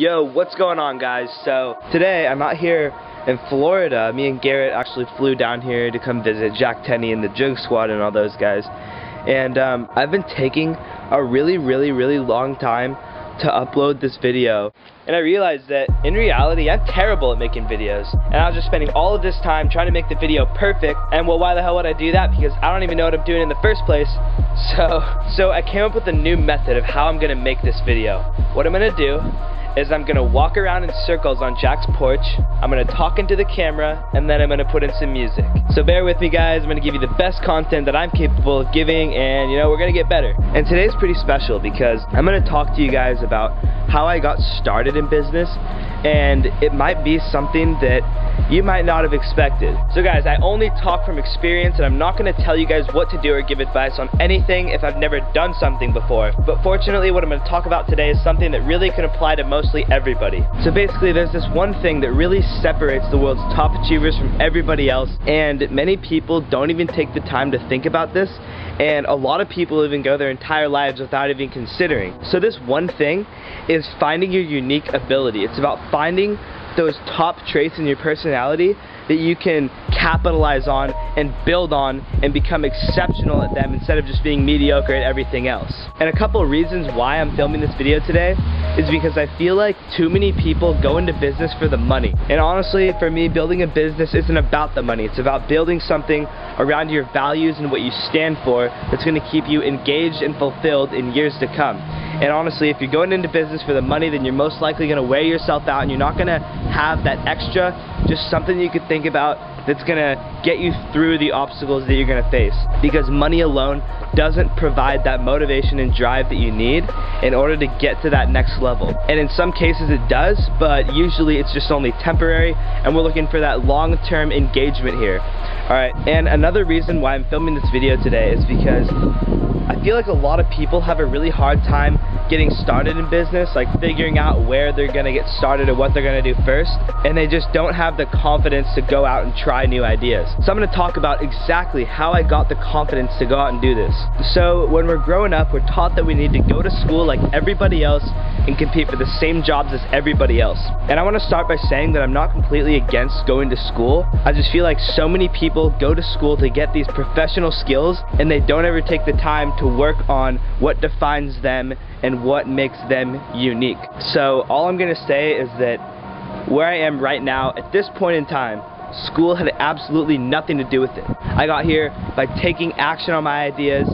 Yo, what's going on, guys? So today I'm out here in Florida. Me and Garrett actually flew down here to come visit Jack Tenney and the Jug Squad and all those guys. And I've been taking a really long time to upload this video, and I realized that in reality I'm terrible at making videos, and I was just spending all of this time trying to make the video perfect. And well, why the hell would I do that? Because I don't even know what I'm doing in the first place. So I came up with a new method of how I'm gonna make this video. What I'm gonna do is I'm gonna walk around in circles on Jack's porch, I'm gonna talk into the camera, and then I'm gonna put in some music. So bear with me, guys. I'm gonna give you the best content that I'm capable of giving, and you know, we're gonna get better. And today's pretty special because I'm gonna talk to you guys about how I got started in business, and it might be something that you might not have expected. So guys, I only talk from experience, and I'm not gonna tell you guys what to do or give advice on anything if I've never done something before. But fortunately, what I'm gonna talk about today is something that really can apply to mostly everybody. So basically, there's this one thing that really separates the world's top achievers from everybody else, and many people don't even take the time to think about this, and a lot of people even go their entire lives without even considering. So this one thing is finding your unique ability. It's about finding those top traits in your personality that you can capitalize on and build on and become exceptional at them instead of just being mediocre at everything else. And a couple of reasons why I'm filming this video today is because I feel like too many people go into business for the money. And honestly, for me, building a business isn't about the money. It's about building something around your values and what you stand for that's going to keep you engaged and fulfilled in years to come. And honestly, if you're going into business for the money, then you're most likely going to wear yourself out, and you're not going to have that extra, just something you could think about that's going to get you through the obstacles that you're going to face. Because money alone doesn't provide that motivation and drive that you need in order to get to that next level. And in some cases it does, but usually it's just only temporary, and we're looking for that long-term engagement here. Alright, and another reason why I'm filming this video today is because I feel like a lot of people have a really hard time getting started in business, like figuring out where they're going to get started or what they're going to do first, and they just don't have the confidence to go out and try new ideas. So I'm going to talk about exactly how I got the confidence to go out and do this. So when we're growing up, we're taught that we need to go to school like everybody else and compete for the same jobs as everybody else. And I want to start by saying that I'm not completely against going to school. I just feel like so many people go to school to get these professional skills, and they don't ever take the time to work on what defines them and what makes them unique. So all I'm going to say is that where I am right now, at this point in time, school had absolutely nothing to do with it. I got here by taking action on my ideas,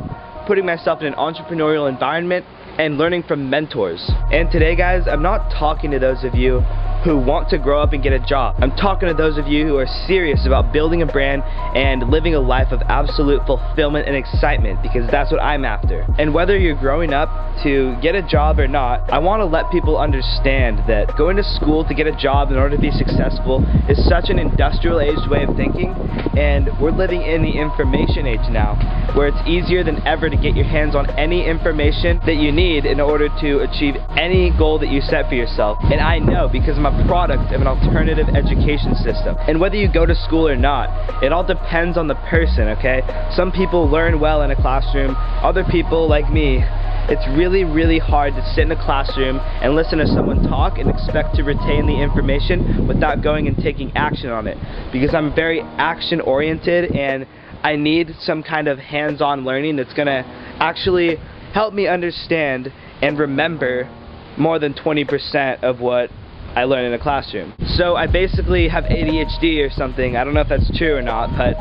putting myself in an entrepreneurial environment, and learning from mentors. And today, guys, I'm not talking to those of you who want to grow up and get a job. I'm talking to those of you who are serious about building a brand and living a life of absolute fulfillment and excitement, because that's what I'm after. And whether you're growing up to get a job or not, I want to let people understand that going to school to get a job in order to be successful is such an industrial aged way of thinking, and we're living in the information age now, where it's easier than ever to get your hands on any information that you need in order to achieve any goal that you set for yourself. And I know, because I'm a product of an alternative education system. And whether you go to school or not, it all depends on the person, okay? Some people learn well in a classroom. Other people, like me, it's really hard to sit in a classroom and listen to someone talk and expect to retain the information without going and taking action on it. Because I'm very action oriented, and I need some kind of hands-on learning that's gonna actually help me understand and remember more than 20% of what I learn in a classroom. So I basically have ADHD or something. I don't know if that's true or not, but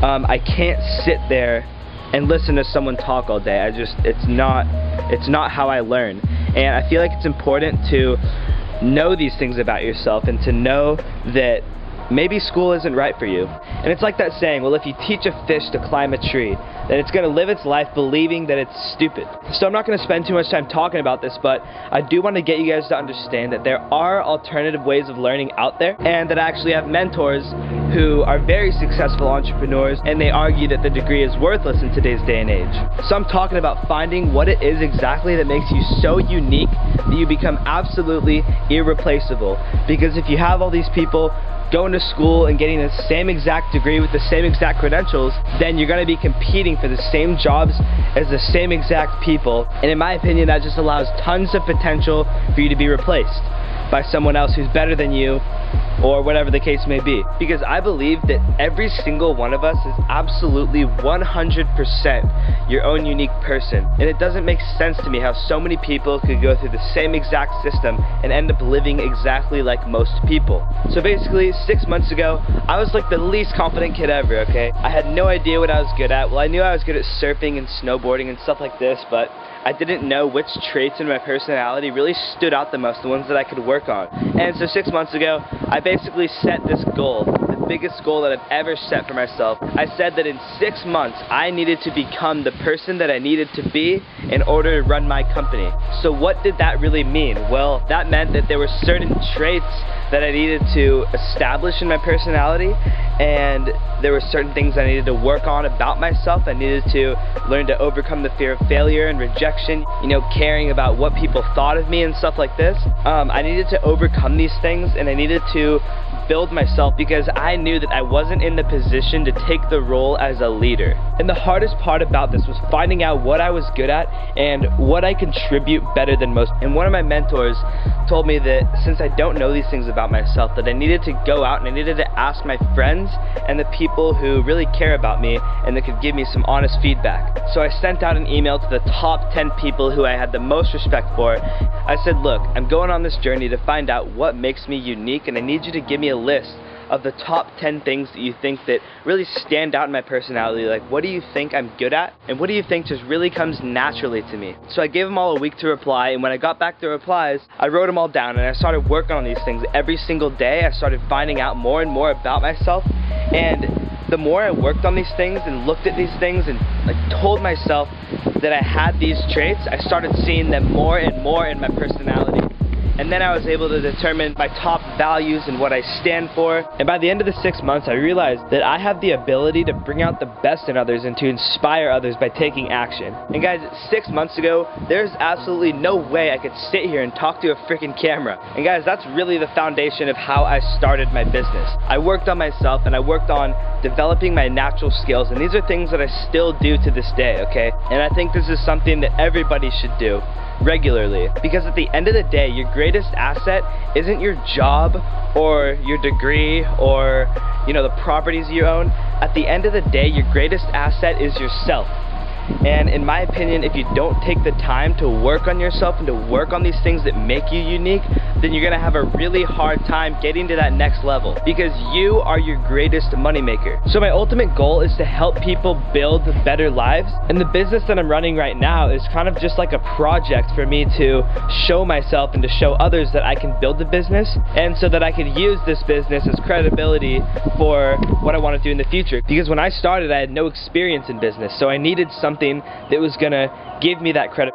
I can't sit there and listen to someone talk all day. It's not how I learn. And I feel like it's important to know these things about yourself and to know that maybe school isn't right for you. And it's like that saying, well, if you teach a fish to climb a tree, then it's going to live its life believing that it's stupid. So I'm not going to spend too much time talking about this, but I do want to get you guys to understand that there are alternative ways of learning out there, and that I actually have mentors who are very successful entrepreneurs, and they argue that the degree is worthless in today's day and age. So I'm talking about finding what it is exactly that makes you so unique that you become absolutely irreplaceable. Because if you have all these people going to school and getting the same exact degree with the same exact credentials, then you're going to be competing for the same jobs as the same exact people. And in my opinion, that just allows tons of potential for you to be replaced. by someone else who's better than you, or whatever the case may be. Because I believe that every single one of us is absolutely 100% your own unique person. And it doesn't make sense to me how so many people could go through the same exact system and end up living exactly like most people. So basically, 6 months ago, I was like the least confident kid ever, okay? I had no idea what I was good at. Well, I knew I was good at surfing and snowboarding and stuff like this, but I didn't know which traits in my personality really stood out the most, the ones that I could work on. And so 6 months ago, I basically set this goal, the biggest goal that I've ever set for myself. I said that in 6 months, I needed to become the person that I needed to be in order to run my company. So what did that really mean? Well, that meant that there were certain traits that I needed to establish in my personality, and there were certain things I needed to work on about myself. I needed to learn to overcome the fear of failure and rejection, you know, caring about what people thought of me and stuff like this. I needed to overcome these things, and I needed to build myself because I knew that I wasn't in the position to take the role as a leader. And the hardest part about this was finding out what I was good at and what I contribute better than most. And one of my mentors told me that since I don't know these things about myself, that I needed to go out and I needed to ask my friends and the people who really care about me and that could give me some honest feedback. So I sent out an email to the top 10 people who I had the most respect for. I said, look, I'm going on this journey to find out what makes me unique, and I need you to give me a list of the top 10 things that you think that really stand out in my personality. Like, what do you think I'm good at, and what do you think just really comes naturally to me? So I gave them all a week to reply, and when I got back the replies, I wrote them all down, and I started working on these things every single day. I started finding out more and more about myself, and the more I worked on these things and looked at these things and like told myself that I had these traits, I started seeing them more and more in my personality. And then I was able to determine my top values and what I stand for. And by the end of the 6 months, I realized that I have the ability to bring out the best in others and to inspire others by taking action. And guys, 6 months ago, there's absolutely no way I could sit here and talk to a freaking camera. And guys, that's really the foundation of how I started my business. I worked on myself and I worked on developing my natural skills, and these are things that I still do to this day, okay? And I think this is something that everybody should do regularly, because at the end of the day, your greatest asset isn't your job or your degree or, you know, the properties you own. At the end of the day, your greatest asset is yourself. And in my opinion, if you don't take the time to work on yourself and to work on these things that make you unique, then you're gonna have a really hard time getting to that next level, because you are your greatest moneymaker. So my ultimate goal is to help people build better lives, and the business that I'm running right now is kind of just like a project for me to show myself and to show others that I can build the business, and so that I could use this business as credibility for what I want to do in the future. Because when I started, I had no experience in business, so I needed something that was gonna give me that credit.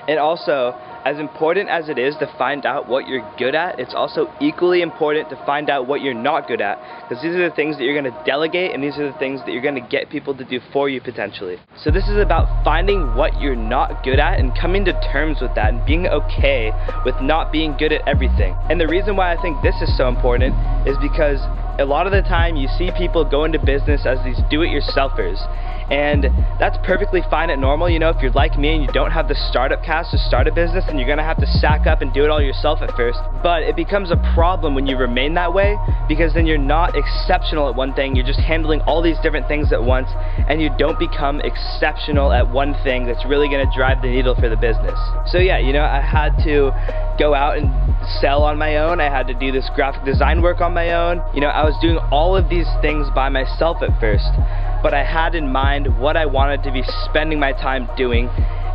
And also, as important as it is to find out what you're good at, it's also equally important to find out what you're not good at, because these are the things that you're going to delegate, and these are the things that you're going to get people to do for you potentially. So this is about finding what you're not good at and coming to terms with that and being okay with not being good at everything. And the reason why I think this is so important is because a lot of the time you see people go into business as these do-it-yourselfers, and that's perfectly fine and normal. You know, if you're like me and you don't have the startup cash to start a business, then you're gonna have to sack up and do it all yourself at first. But it becomes a problem when you remain that way, because then you're not exceptional at one thing. You're just handling all these different things at once, and you don't become exceptional at one thing that's really gonna drive the needle for the business. So yeah, you know, I had to go out and sell on my own. I had to do this graphic design work on my own. You know, I was doing all of these things by myself at first, but I had in mind what I wanted to be spending my time doing.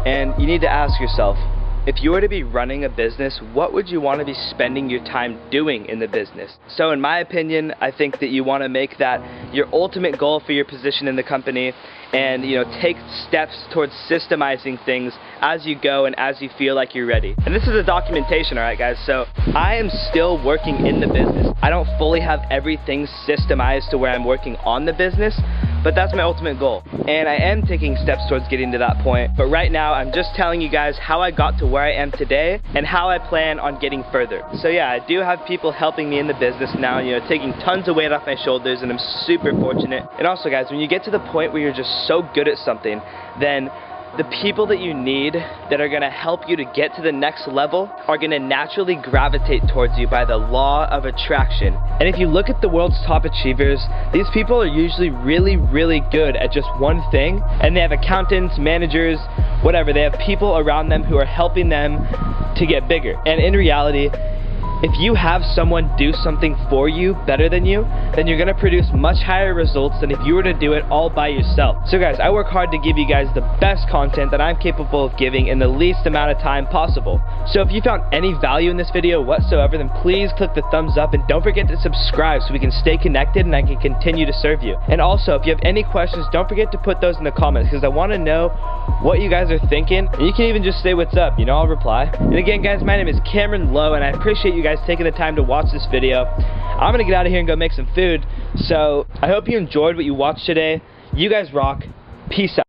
And you need to ask yourself, if you were to be running a business, what would you want to be spending your time doing in the business? So in my opinion, I think that you want to make that your ultimate goal for your position in the company, and, you know, take steps towards systemizing things as you go and as you feel like you're ready. And this is a documentation, alright guys? So I am still working in the business. I don't fully have everything systemized to where I'm working on the business, but that's my ultimate goal. And I am taking steps towards getting to that point. But right now, I'm just telling you guys how I got to where I am today and how I plan on getting further. So yeah, I do have people helping me in the business now, you know, taking tons of weight off my shoulders, and I'm super fortunate. And also guys, when you get to the point where you're just so good at something, then the people that you need that are going to help you to get to the next level are going to naturally gravitate towards you by the law of attraction. And if you look at the world's top achievers, these people are usually really, really good at just one thing, and they have accountants, managers, whatever. They have people around them who are helping them to get bigger. And in reality, if you have someone do something for you better than you, then you're going to produce much higher results than if you were to do it all by yourself. So guys, I work hard to give you guys the best content that I'm capable of giving in the least amount of time possible. So if you found any value in this video whatsoever, then please click the thumbs up and don't forget to subscribe so we can stay connected and I can continue to serve you. And also, if you have any questions, don't forget to put those in the comments because I want to know what you guys are thinking. And you can even just say what's up, you know, I'll reply. And again guys, my name is Cameron Lowe and I appreciate you guys taking the time to watch this video. I'm gonna get out of here and go make some food. So I hope you enjoyed what you watched today. You guys rock. Peace out.